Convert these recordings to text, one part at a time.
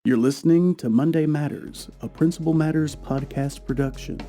You're listening to Monday Matters, a Principal Matters podcast production.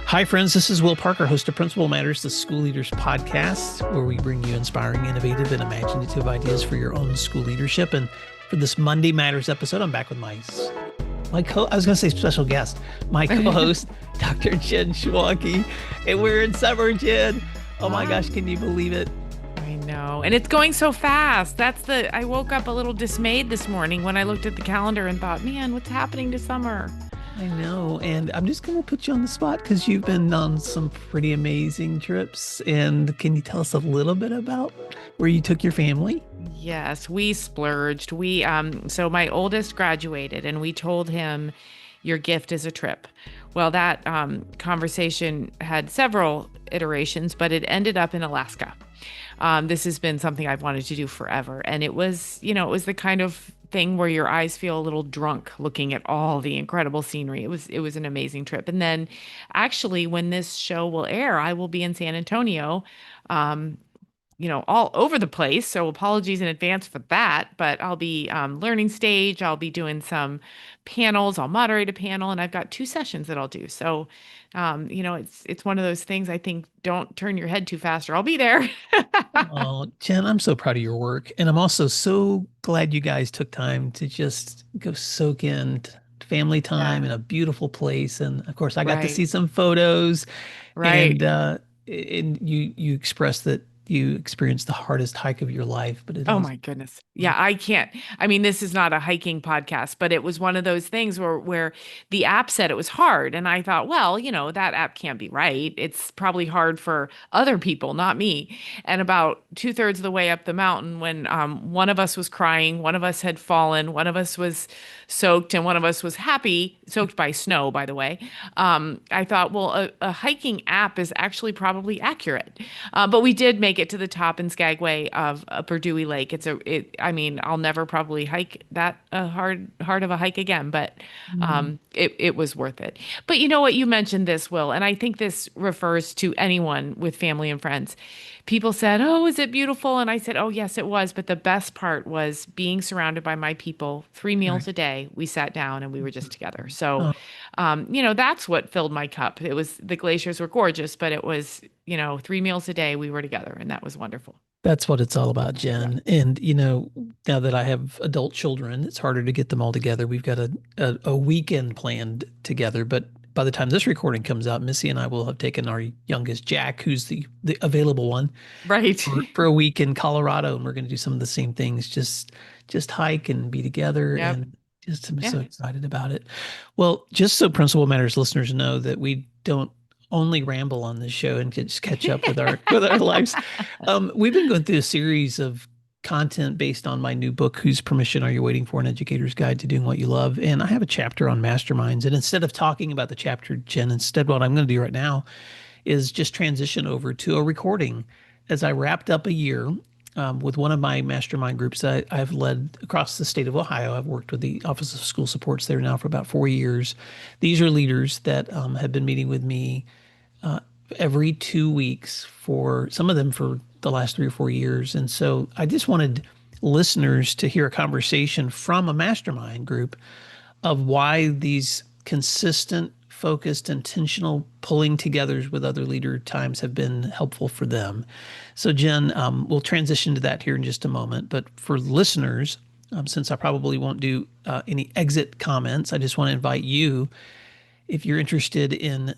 Hi, friends. This is Will Parker, host of Principal Matters, the School Leaders Podcast, where we bring you inspiring, innovative, and imaginative ideas for your own school leadership. And for this Monday Matters episode, I'm back with my special guest, my co-host, Dr. Jen Schwanke. And we're in summer, Jen. Oh my gosh, can you believe it? I know. And it's going so fast. I woke up a little dismayed this morning when I looked at the calendar and thought, man, what's happening to summer? I know. And I'm just going to put you on the spot because you've been on some pretty amazing trips. And can you tell us a little bit about where you took your family? Yes, we splurged. So my oldest graduated and we told him, your gift is a trip. Well, that conversation had several iterations, but it ended up in Alaska. This has been something I've wanted to do forever. And it was the kind of thing where your eyes feel a little drunk looking at all the incredible scenery. It was an amazing trip. And then actually when this show will air, I will be in San Antonio, all over the place. So apologies in advance for that, but I'll be learning stage. I'll be doing some panels. I'll moderate a panel, and I've got 2 sessions that I'll do. So, it's one of those things. I think don't turn your head too fast, or I'll be there. Oh, Jen, I'm so proud of your work, and I'm also so glad you guys took time to just go soak in family time in a beautiful place. And of course, I got to see some photos. Right. And you expressed that you experienced the hardest hike of your life, but oh my goodness. Yeah, I can't. I mean, this is not a hiking podcast, but it was one of those things where the app said it was hard. And I thought, well, that app can't be right. It's probably hard for other people, not me. And about 2/3 of the way up the mountain, when one of us was crying, one of us had fallen, one of us was soaked, and one of us was happy, soaked by snow, by the way. I thought, well, a hiking app is actually probably accurate. But we did make it to the top in Skagway of Upper Dewey Lake. I'll never probably hike that hard of a hike again, but it was worth it. But you know what? You mentioned this, Will, and I think this refers to anyone with family and friends. People said, oh, is it beautiful? And I said, oh, yes, it was. But the best part was being surrounded by my people, 3 meals a day. We sat down and we were just together. So, that's what filled my cup. It was, the glaciers were gorgeous, but it was, 3 meals a day we were together, and that was wonderful. That's what it's all about, Jen. And, now that I have adult children, it's harder to get them all together. We've got a weekend planned together, but by the time this recording comes out, Missy and I will have taken our youngest, Jack, who's the available one, right, for a week in Colorado, and we're going to do some of the same things, just hike and be together. Yep. And I'm so excited about it. Well, just so Principal Matters listeners know that we don't only ramble on this show and just catch up with our lives. We've been going through a series of content based on my new book, Whose Permission Are You Waiting For? An Educator's Guide to Doing What You Love. And I have a chapter on masterminds. And instead of talking about the chapter, Jen, what I'm going to do right now is just transition over to a recording. As I wrapped up a year with one of my mastermind groups that I've led across the state of Ohio. I've worked with the Office of School Supports there now for about 4 years. These are leaders that have been meeting with me every 2 weeks, for some of them for the last 3 or 4 years. And so I just wanted listeners to hear a conversation from a mastermind group of why these consistent, focused, intentional pulling togethers with other leader times have been helpful for them. So Jen, we'll transition to that here in just a moment. But for listeners, since I probably won't do any exit comments, I just want to invite you, if you're interested in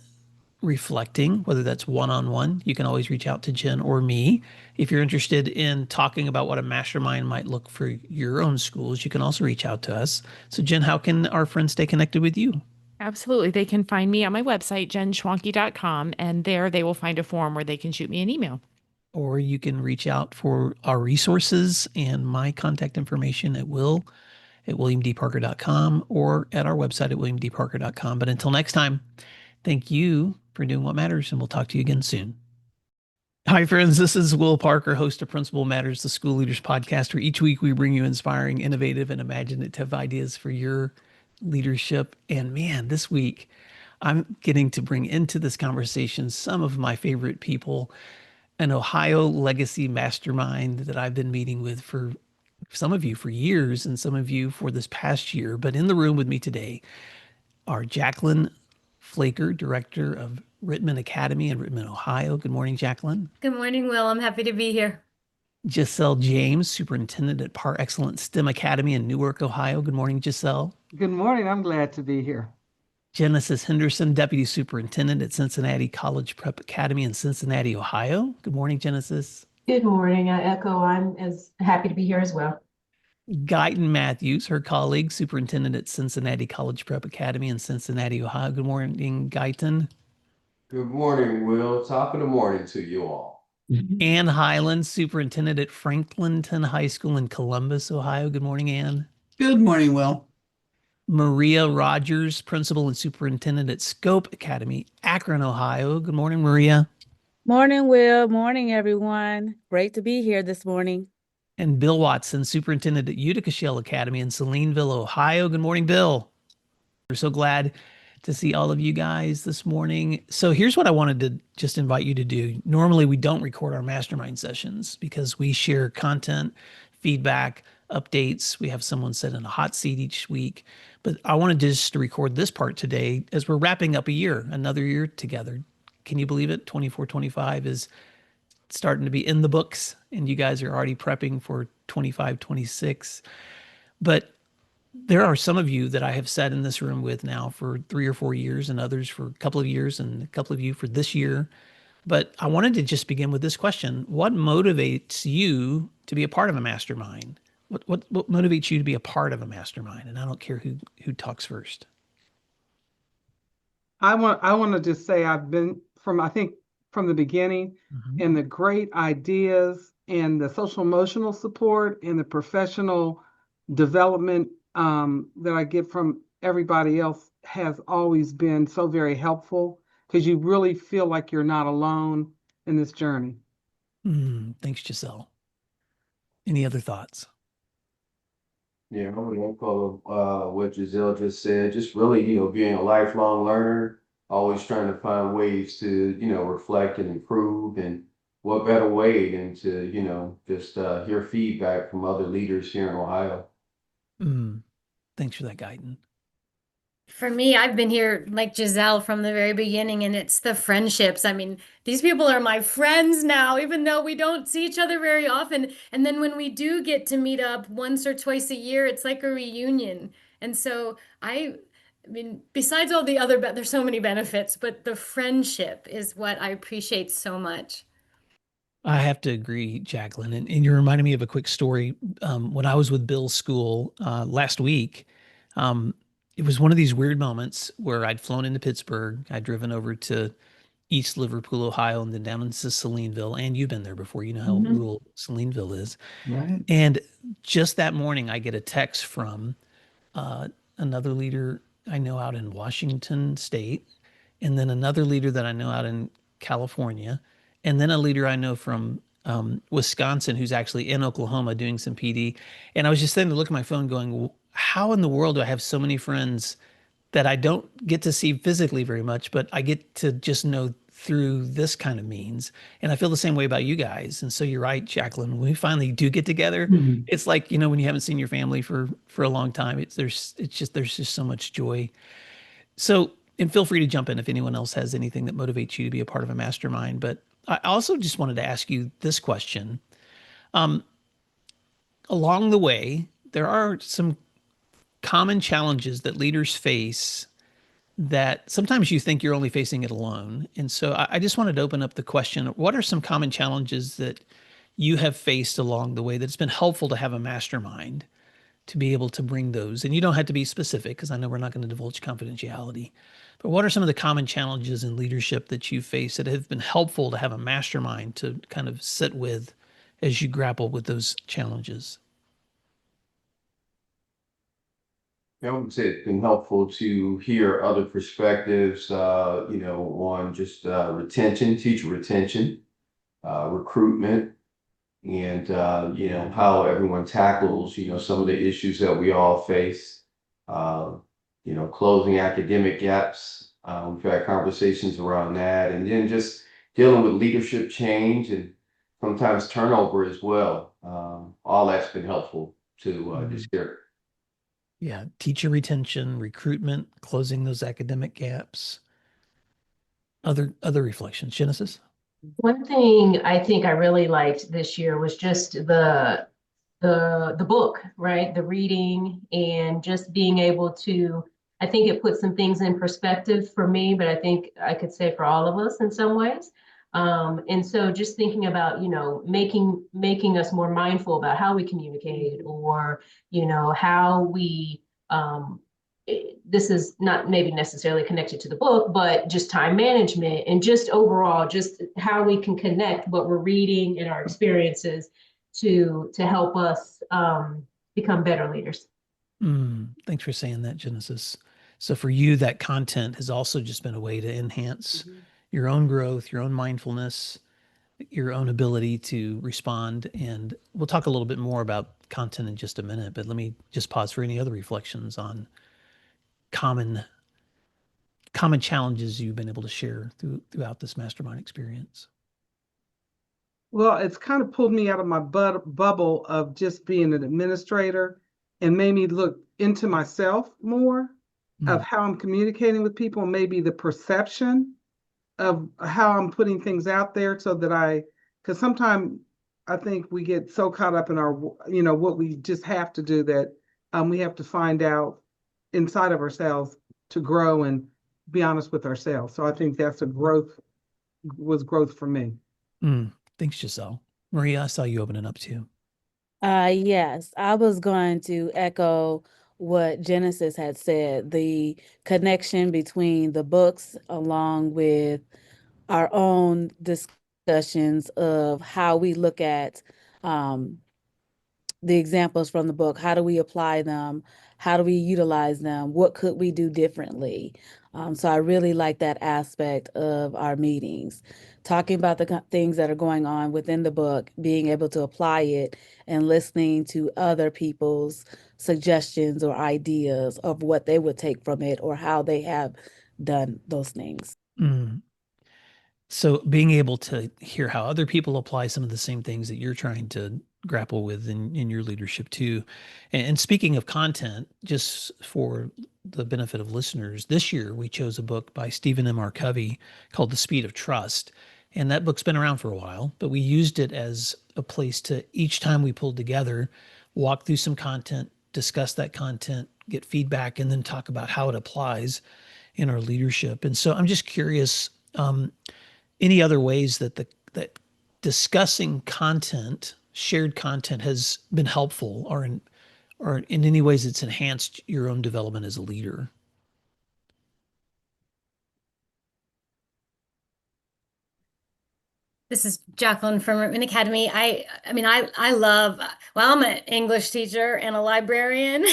reflecting, whether that's one-on-one, you can always reach out to Jen or me. If you're interested in talking about what a mastermind might look for your own schools, you can also reach out to us. So Jen, how can our friends stay connected with you? Absolutely. They can find me on my website, jenschwanke.com, and there they will find a form where they can shoot me an email. Or you can reach out for our resources and my contact information at williamdparker.com or at our website at williamdparker.com. But until next time, thank you for doing what matters, and we'll talk to you again soon. Hi, friends. This is Will Parker, host of Principal Matters, the School Leaders Podcast, where each week we bring you inspiring, innovative, and imaginative ideas for your leadership. And man, this week I'm getting to bring into this conversation some of my favorite people, an Ohio legacy mastermind that I've been meeting with for some of you for years and some of you for this past year. But in the room with me today are Jacqueline Flaker, Director of Rittman Academy in Rittman, Ohio. Good morning, Jacqueline. Good morning, Will. I'm happy to be here. Giselle James, Superintendent at Par Excellence STEM Academy in Newark, Ohio. Good morning, Giselle. Good morning. I'm glad to be here. Genesis Henderson, Deputy Superintendent at Cincinnati College Prep Academy in Cincinnati, Ohio. Good morning, Genesis. Good morning. I echo, I'm as happy to be here as well. Guyton Matthews, her colleague, Superintendent at Cincinnati College Prep Academy in Cincinnati, Ohio. Good morning, Guyton. Good morning, Will. Top of the morning to you all. Ann Highland, Superintendent at Franklinton High School in Columbus, Ohio. Good morning, Ann. Good morning, Will. Maria Rogers, Principal and Superintendent at Scope Academy, Akron, Ohio. Good morning, Maria. Morning, Will. Morning, everyone. Great to be here this morning. And Bill Watson, Superintendent at Utica Shell Academy in Salineville, Ohio. Good morning, Bill. We're so glad to see all of you guys this morning. So here's what I wanted to just invite you to do. Normally, we don't record our mastermind sessions because we share content, feedback, updates. We have someone sit in a hot seat each week. But I wanted just to record this part today as we're wrapping up a year, another year together. Can you believe it? 24-25 is starting to be in the books, and you guys are already prepping for 25-26. But there are some of you that I have sat in this room with now for 3 or 4 years, and others for a couple of years, and a couple of you for this year. But I wanted to just begin with this question. What motivates you to be a part of a mastermind? What motivates you to be a part of a mastermind? And I don't care who talks first. I want to just say I've been from the beginning, and the great ideas and the social emotional support and the professional development that I get from everybody else has always been so very helpful, because you really feel like you're not alone in this journey. Thanks, Giselle. Any other thoughts? Yeah, I'm gonna echo what Giselle just said. Just really, being a lifelong learner, always trying to find ways to, reflect and improve. And what better way than to, just hear feedback from other leaders here in Ohio. Thanks for that, Guyton. For me, I've been here like Giselle from the very beginning, and it's the friendships. I mean, these people are my friends now, even though we don't see each other very often. And then when we do get to meet up once or twice a year, it's like a reunion. And so I mean, besides all the other, there's so many benefits, but the friendship is what I appreciate so much. I have to agree, Jacqueline. And you reminded me of a quick story. When I was with Bill's school last week, it was one of these weird moments where I'd flown into Pittsburgh. I'd driven over to East Liverpool, Ohio, and then down into Salineville. And you've been there before. You know how rural Salineville is. Right. And just that morning, I get a text from another leader I know out in Washington State, and then another leader that I know out in California, and then a leader I know from Wisconsin who's actually in Oklahoma doing some PD. And I was just sitting to look at my phone going, how in the world do I have so many friends that I don't get to see physically very much, but I get to just know through this kind of means? And I feel the same way about you guys. And so you're right, Jacqueline, when we finally do get together, it's like, when you haven't seen your family for a long time, there's just so much joy. So, and feel free to jump in if anyone else has anything that motivates you to be a part of a mastermind. But I also just wanted to ask you this question. Along the way, there are some common challenges that leaders face that sometimes you think you're only facing it alone. And so I just wanted to open up the question, what are some common challenges that you have faced along the way that it's been helpful to have a mastermind to be able to bring those? And you don't have to be specific, because I know we're not going to divulge confidentiality, but what are some of the common challenges in leadership that you face that have been helpful to have a mastermind to kind of sit with as you grapple with those challenges? I would say it's been helpful to hear other perspectives, on just retention, teacher retention, recruitment, and, how everyone tackles, some of the issues that we all face, closing academic gaps. We've had conversations around that, and then just dealing with leadership change and sometimes turnover as well. all that's been helpful to just hear. Yeah, teacher retention, recruitment, closing those academic gaps. Other reflections, Genesis? One thing I think I really liked this year was just the book, right? The reading and just being able to, I think it put some things in perspective for me, but I think I could say for all of us in some ways. And so just thinking about, making us more mindful about how we communicate, or, how we, this is not maybe necessarily connected to the book, but just time management and just overall, just how we can connect what we're reading and our experiences to help us become better leaders. Thanks for saying that, Genesis. So for you, that content has also just been a way to enhance your own growth, your own mindfulness, your own ability to respond. And we'll talk a little bit more about content in just a minute, but let me just pause for any other reflections on common challenges you've been able to share throughout this mastermind experience. Well, it's kind of pulled me out of my bubble of just being an administrator and made me look into myself more of how I'm communicating with people, and maybe the perception of how I'm putting things out there, so that because sometimes I think we get so caught up in our, what we just have to do, that we have to find out inside of ourselves to grow and be honest with ourselves. So I think that's was growth for me. Thanks, Giselle. Maria, I saw you opening up too. Yes, I was going to echo what Genesis had said, the connection between the books along with our own discussions of how we look at the examples from the book. How do we apply them? How do we utilize them? What could we do differently? So I really like that aspect of our meetings, talking about the things that are going on within the book, being able to apply it, and listening to other people's suggestions or ideas of what they would take from it or how they have done those things. So being able to hear how other people apply some of the same things that you're trying to grapple with in your leadership too. And speaking of content, just for the benefit of listeners, this year we chose a book by Stephen M. R. Covey called The Speed of Trust. And that book's been around for a while, but we used it as a place to, each time we pulled together, walk through some content, discuss that content, get feedback, and then talk about how it applies in our leadership. And so I'm just curious, any other ways that that discussing content, shared content, has been helpful, or in any ways it's enhanced your own development as a leader? This is Jacqueline from Whitman Academy. I love, well, I'm an English teacher and a librarian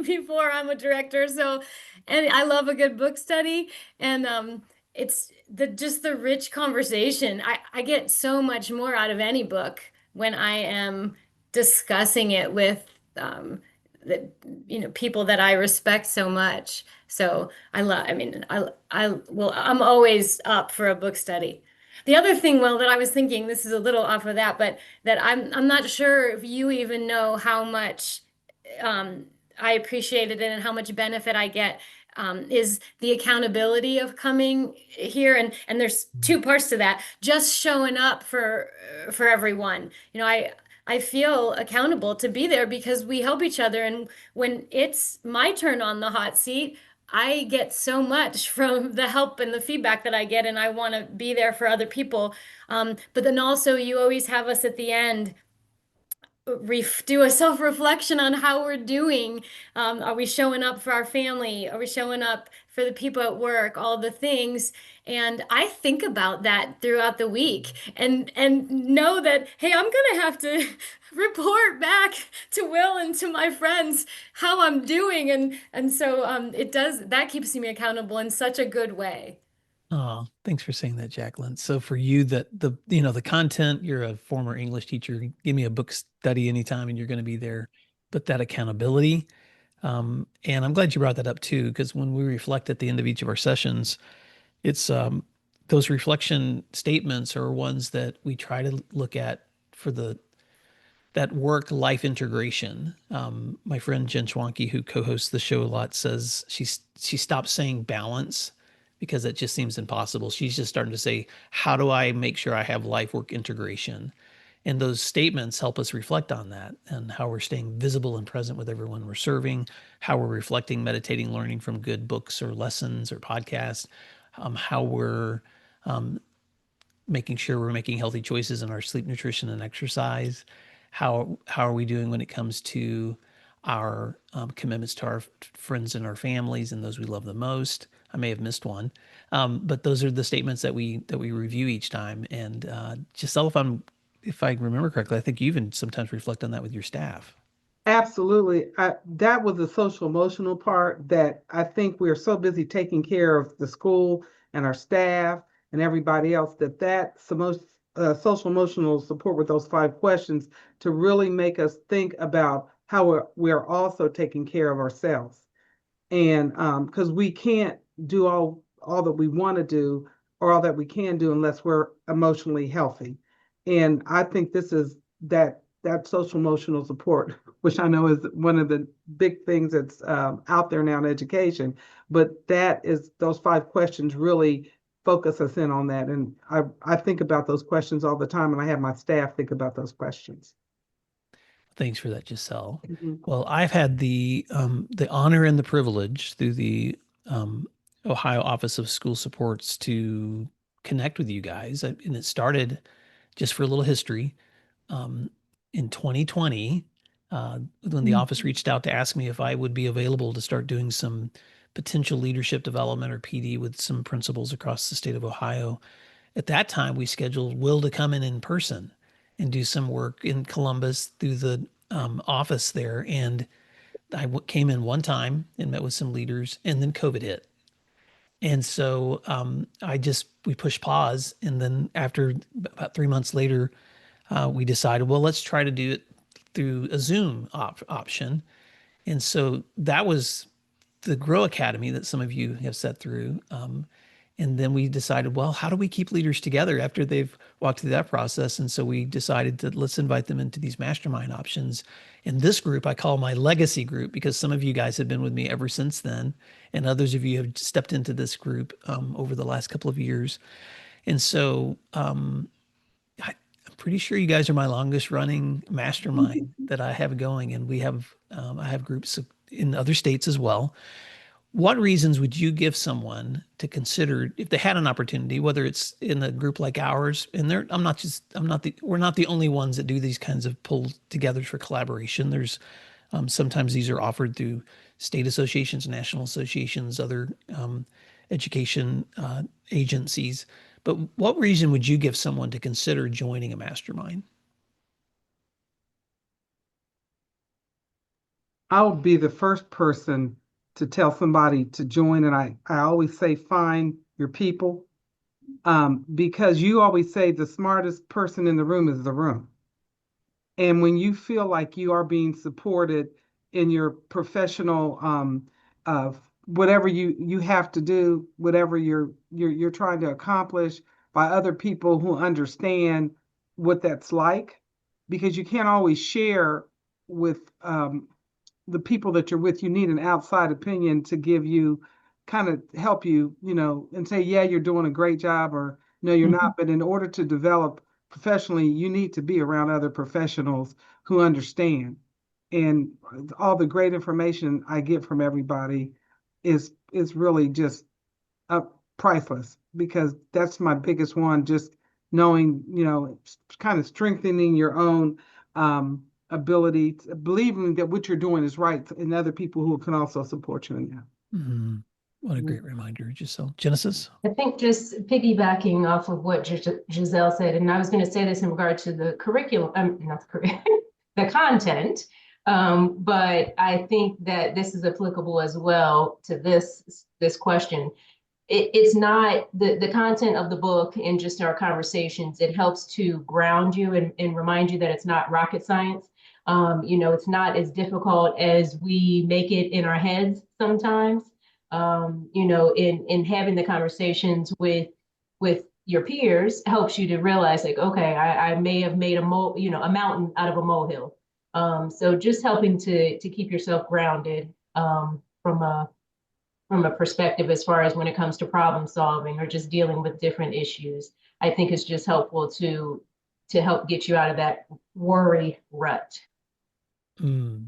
before I'm a director. So, and I love a good book study. And it's just the rich conversation. I get so much more out of any book when I am discussing it with the, people that I respect so much. So I'm always up for a book study. The other thing, well, that I was thinking, this is a little off of that, but that I'm not sure if you even know how much um, I appreciated it and how much benefit I get, is the accountability of coming here. And there's two parts to that. Just showing up for everyone. I feel accountable to be there because we help each other. And when it's my turn on the hot seat, I get so much from the help and the feedback that I get, and I want to be there for other people. But then also, you always have us at the end do a self-reflection on how we're doing. Are we showing up for our family? Are we showing up for the people at work? All the things. And I think about that throughout the week, and know that, hey, I'm gonna have to report back to Will and to my friends how I'm doing. And so that keeps me accountable in such a good way. Oh, thanks for saying that, Jacqueline. So for you, that the content, you're a former English teacher. Give me a book study anytime and you're going to be there. But that accountability, and I'm glad you brought that up too, because when we reflect at the end of each of our sessions, it's those reflection statements are ones that we try to look at for the that work-life integration. My friend Jen Schwanke, who co-hosts the show a lot, says she stopped saying balance because it just seems impossible. She's just starting to say, how do I make sure I have life-work integration? And those statements help us reflect on that and how we're staying visible and present with everyone we're serving, how we're reflecting, meditating, learning from good books or lessons or podcasts, how we're making sure we're making healthy choices in our sleep, nutrition, and exercise. How are we doing when it comes to our commitments to our friends and our families and those we love the most? I may have missed one, but those are the statements that we review each time. And Giselle, if I remember correctly, I think you even sometimes reflect on that with your staff. Absolutely. That was the social emotional part that I think we're so busy taking care of the school and our staff and everybody else social emotional support with those 5 questions to really make us think about how we're also taking care of ourselves. And because we can't do all that we want to do or all that we can do unless we're emotionally healthy. And I think this is that social emotional support, which I know is one of the big things that's out there now in education. But those 5 questions really focus us in on that. And I think about those questions all the time, and I have my staff think about those questions. Thanks for that, Giselle. Mm-hmm. Well, I've had the honor and the privilege through the Ohio Office of School Supports to connect with you guys, and it started just for a little history in 2020 when the office reached out to ask me if I would be available to start doing some potential leadership development or PD with some principals across the state of Ohio. At that time, we scheduled Will to come in person and do some work in Columbus through the office there. And I came in one time and met with some leaders, and then COVID hit. And so we pushed pause. And then after about 3 months later, we decided, well, let's try to do it through a Zoom option. And so that was the Grow Academy that some of you have sat through. And then we decided, well, how do we keep leaders together after they've walked through that process? And so we decided that let's invite them into these mastermind options. And this group I call my legacy group because some of you guys have been with me ever since then. And others of you have stepped into this group over the last couple of years. And so I'm pretty sure you guys are my longest running mastermind that I have going. And I have groups in other states as well. What reasons would you give someone to consider if they had an opportunity, whether it's in a group like ours, and we're not the only ones that do these kinds of pull togethers for collaboration. There's sometimes these are offered through state associations, national associations, other education agencies. But what reason would you give someone to consider joining a mastermind? I'll be the first person to tell somebody to join. And I always say, find your people, because you always say the smartest person in the room is the room. And when you feel like you are being supported in your professional, whatever you have to do, whatever you're trying to accomplish by other people who understand what that's like, because you can't always share with the people that you're with. You need an outside opinion to give you kind of help you, and say, yeah, you're doing a great job, or no, you're not. But in order to develop professionally, you need to be around other professionals who understand. And all the great information I get from everybody is really just priceless, because that's my biggest one, just knowing, kind of strengthening your own ability, believing that what you're doing is right, and other people who can also support you in that. Mm-hmm. What a great reminder, Giselle. Genesis? I think just piggybacking off of what Giselle said, and I was going to say this in regard to the curriculum, not the curriculum, the content, but I think that this is applicable as well to this question. It's not the content of the book and just our conversations. It helps to ground you and remind you that it's not rocket science. It's not as difficult as we make it in our heads sometimes. In having the conversations with your peers helps you to realize like, okay, I may have made a mountain out of a molehill. So just helping to keep yourself grounded from a perspective as far as when it comes to problem solving or just dealing with different issues, I think is just helpful to help get you out of that worry rut.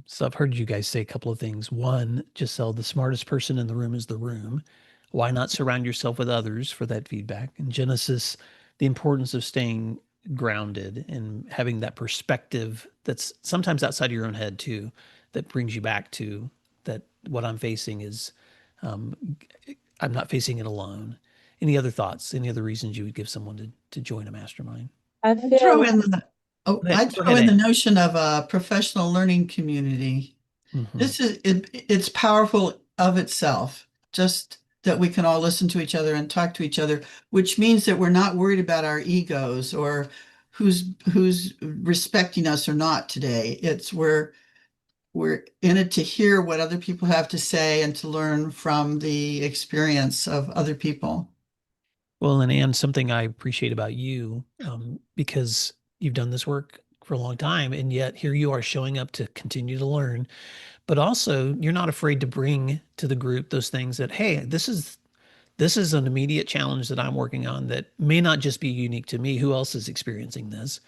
So I've heard you guys say a couple of things. One, Giselle, the smartest person in the room is the room. Why not surround yourself with others for that feedback? And Genesis, the importance of staying grounded and having that perspective that's sometimes outside of your own head too, that brings you back to that what I'm facing is um, I'm not facing it alone. Any other thoughts? Any other reasons you would give someone to join a mastermind? I I'd feel throw like in the, Go ahead. I'd Go throw ahead, in the Ann. notion of a professional learning community. Mhm. This is it's powerful of itself, just that we can all listen to each other and talk to each other, which means that we're not worried about our egos or who's respecting us or not today. It's we're in it to hear what other people have to say and to learn from the experience of other people. Well, and Anne, something I appreciate about you, because you've done this work for a long time, and yet here you are showing up to continue to learn, but also you're not afraid to bring to the group those things that, hey, this is an immediate challenge that I'm working on that may not just be unique to me. Who else is experiencing this?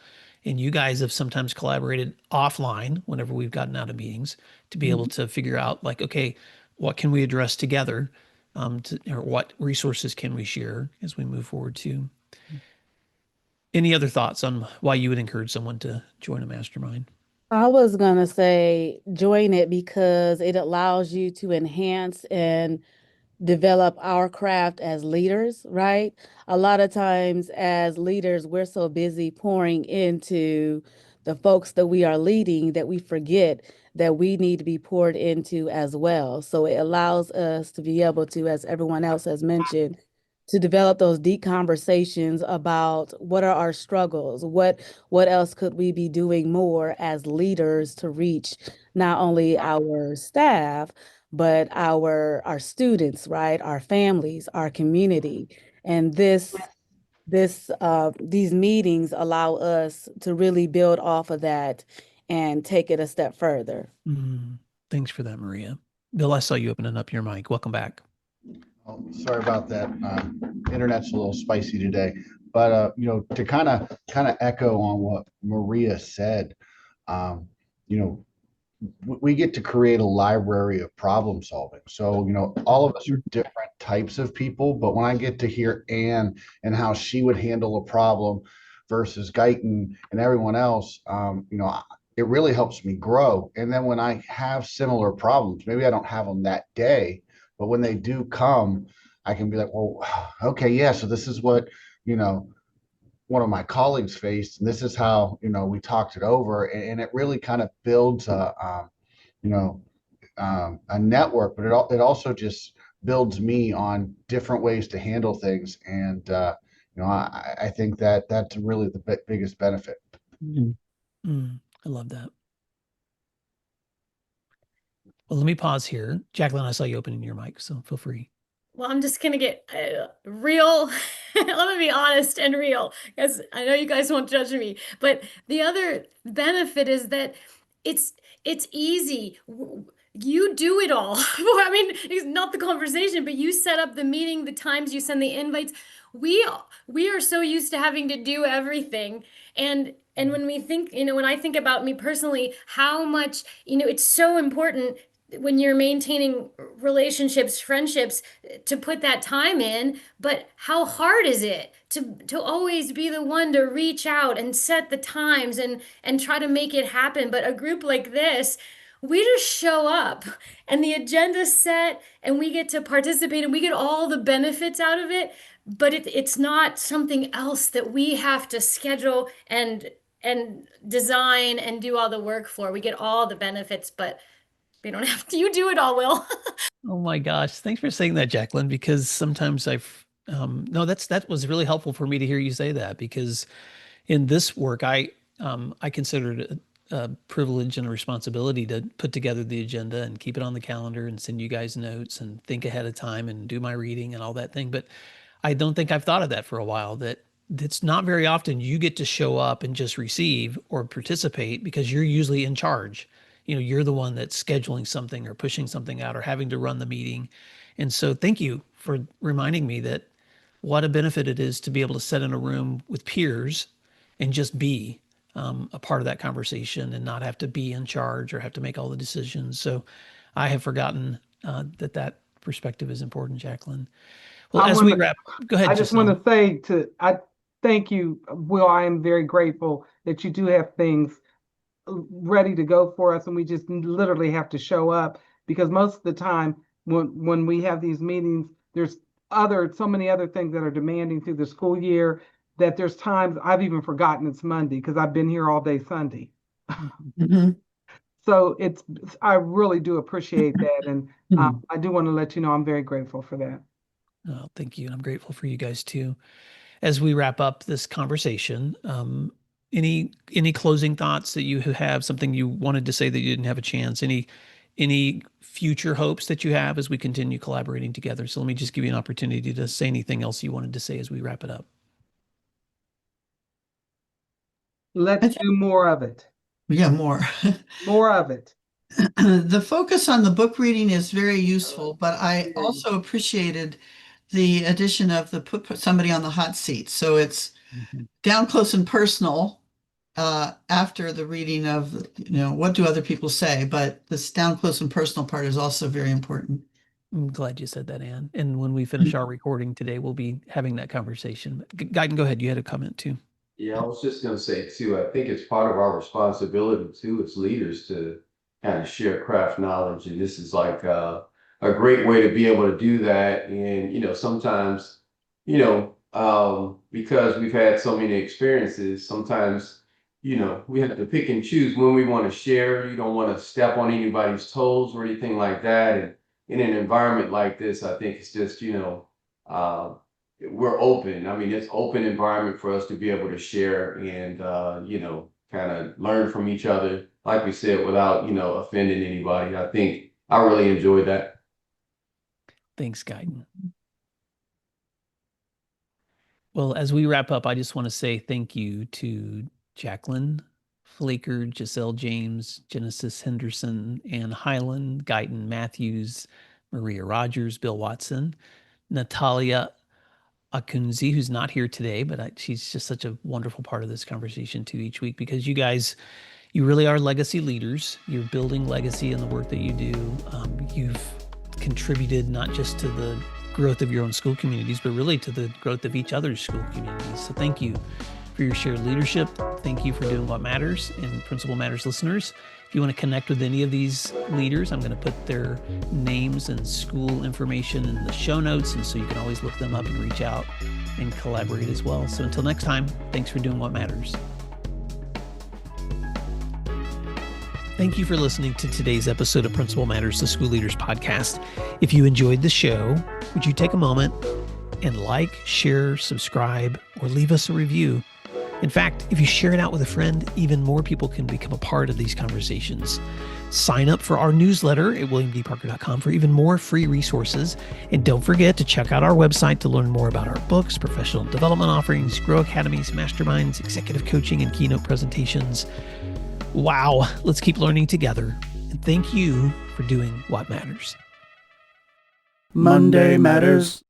And you guys have sometimes collaborated offline whenever we've gotten out of meetings to be able to figure out like, okay, what can we address together? Or what resources can we share as we move forward too? Any other thoughts on why you would encourage someone to join a mastermind? I was gonna say join it because it allows you to enhance and develop our craft as leaders, right? A lot of times as leaders, we're so busy pouring into the folks that we are leading that we forget that we need to be poured into as well. So it allows us to be able to, as everyone else has mentioned, to develop those deep conversations about what are our struggles, what else could we be doing more as leaders to reach not only our staff, but our students, right? Our families, our community. And these meetings allow us to really build off of that and take it a step further. Thanks for that, Maria. Bill, I saw you opening up your mic. Welcome back. Oh, sorry about that. Internet's a little spicy today, but to kind of echo on what Maria said, um, you know, we get to create a library of problem solving. So, all of us are different types of people, but when I get to hear Anne and how she would handle a problem versus Guyton and everyone else, it really helps me grow. And then when I have similar problems, maybe I don't have them that day, but when they do come, I can be like, well, okay, yeah, so this is what, one of my colleagues faced, and this is how, we talked it over, and it really kind of builds you know, a network, but it also just builds me on different ways to handle things. And, I think that that's really the biggest benefit. I love that. Well, let me pause here. Jacqueline, I saw you opening your mic, so feel free. Well, I'm just gonna get real. Let me be honest and real, because I know you guys won't judge me. But the other benefit is that it's easy. You do it all. I mean, it's not the conversation, but you set up the meeting, the times, you send the invites. We are so used to having to do everything, and when we think, when I think about me personally, how much, it's so important when you're maintaining relationships, friendships, to put that time in, but how hard is it to always be the one to reach out and set the times and try to make it happen? But a group like this, we just show up and the agenda's set and we get to participate and we get all the benefits out of it, but it's not something else that we have to schedule and design and do all the work for. We get all the benefits, but we don't have to. You do it all, Will. Oh my gosh. Thanks for saying that, Jacqueline, because sometimes no, that was really helpful for me to hear you say that, because in this work, I consider it a privilege and a responsibility to put together the agenda and keep it on the calendar and send you guys notes and think ahead of time and do my reading and all that thing. But I don't think I've thought of that for a while, that it's not very often you get to show up and just receive or participate, because you're usually in charge. You're the one that's scheduling something or pushing something out or having to run the meeting. And so thank you for reminding me that what a benefit it is to be able to sit in a room with peers and just be a part of that conversation and not have to be in charge or have to make all the decisions. So I have forgotten that perspective is important, Jacqueline. Well, as we wrap, go ahead. I just want to say I thank you, Will. I am very grateful that you do have things ready to go for us, and we just literally have to show up, because most of the time when we have these meetings, there's so many other things that are demanding through the school year that there's times I've even forgotten it's Monday because I've been here all day Sunday. Mm-hmm. So I really do appreciate that, and I do want to let you know I'm very grateful for that. Oh, thank you. And I'm grateful for you guys too. As we wrap up this conversation, any closing thoughts that you have, something you wanted to say that you didn't have a chance, any future hopes that you have as we continue collaborating together? So let me just give you an opportunity to say anything else you wanted to say as we wrap it up. Let's do more of it. Yeah, more. More of it. The focus on the book reading is very useful, but I also appreciated the addition of the put somebody on the hot seat. So it's down close and personal after the reading of, what do other people say? But this down close and personal part is also very important. I'm glad you said that, Anne. And when we finish our recording today, we'll be having that conversation. Guyton, go ahead. You had a comment too. Yeah, I was just going to say too, I think it's part of our responsibility too as leaders to kind of share craft knowledge. And this is like a great way to be able to do that. And, sometimes, because we've had so many experiences, sometimes, we have to pick and choose when we want to share. You don't want to step on anybody's toes or anything like that. And in an environment like this, I think it's just, we're open. I mean, it's open environment for us to be able to share and, kind of learn from each other, like we said, without, offending anybody. I think I really enjoyed that. Thanks, Guyton. Well, as we wrap up, I just want to say thank you to Jacqueline Flaker, Giselle James, Genesis Henderson, Ann Highland, Guyton Matthews, Maria Rogers, Bill Watson, Natalia Akunzi, who's not here today, but she's just such a wonderful part of this conversation too each week, because you guys, you really are legacy leaders. You're building legacy in the work that you do. You've contributed not just to the growth of your own school communities, but really to the growth of each other's school communities. So thank you for your shared leadership. Thank you for doing what matters. And Principal Matters listeners, if you want to connect with any of these leaders, I'm going to put their names and school information in the show notes. And so you can always look them up and reach out and collaborate as well. So until next time, thanks for doing what matters. Thank you for listening to today's episode of Principal Matters, the School Leaders Podcast. If you enjoyed the show, would you take a moment and like, share, subscribe, or leave us a review? In fact, if you share it out with a friend, even more people can become a part of these conversations. Sign up for our newsletter at williamdparker.com for even more free resources. And don't forget to check out our website to learn more about our books, professional development offerings, Grow Academies, Masterminds, executive coaching, and keynote presentations. Wow, let's keep learning together. And thank you for doing what matters. Monday Matters.